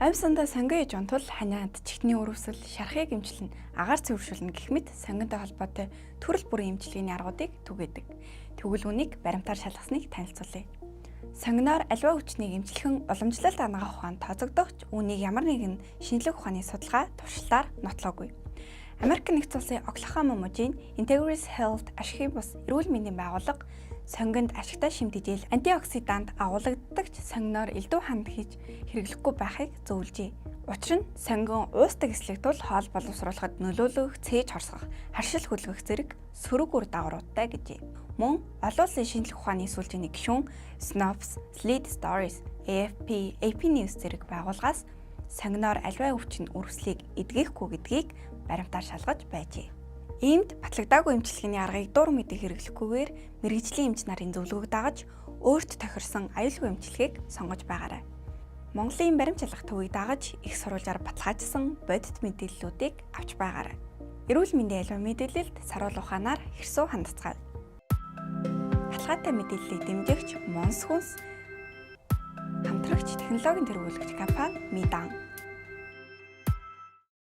Амьсандаа сонгон иж унтвал ханиад чихний өрөвсөл, шархыг эмчилнэ, агаар цэвэршүүлнэ гэх мэт сонгонтой холбоотой төрөл бүрийн эмчилгээний аргуудыг түгээдэг. Тэгвэл үнийг баримтаар шалгасныг танилцуулъя. Сонгоноор аливаа хүчнийг эмчлэхэн уламжлалт ангах ухаан тооцогдогч үүнийг ямар нэгэн шинжлэх ухааны судалгаа туршилтаар нотлоогүй. Америк нэгдсэн улсын Оклахома мужийн Integris Health ашигын бус эрүүл мэндийн байгууллага сонгонд ашигтай шимтгийл антиоксидант агуулгадагч сонгоноор элдв ханд хийж хэрэглэхгүй байхыг зөвлөжээ. Учир нь сонгон уустаг эслэг тул хоол боловсруулахад нөлөөлөх, цээж хорсгох, харшил хөлгөх зэрэг сөрөг үр дагаваруудтай гэжээ. Мөн олон улсын шинжлэх ухааны сүүлчийн гишүүн Snopes, Sleep Stories, AFP, AP News зэрэг байгууллагаас сонгоноор аливаа өвчин өрөвслийг эдгэхгүй гэдгийг баримтаар шалгаж байжээ. Иймд батлагдаагүй эмчилгээний аргыг дур мэдээ хэрэглэхгүйгээр мэргэжлийн эмч нарын зөвлөгөөг дагаж өөрт тохирсон аюулгүй эмчилгээг сонгож байгаарай. Монголын баримт шалгах төвийг дагаж их сурвалжаар баталгаажсан бодит мэдээллүүдийг авч байгаарай. Эрүүл мэндийн аливаа мэдээлэлд саруул ухаанаар хэрсүү хандцгаая. Хатгаатай мэдээллийг дэмжигч Монс хүнс хамтрагч технологийн тэргүүлэгч компани Midan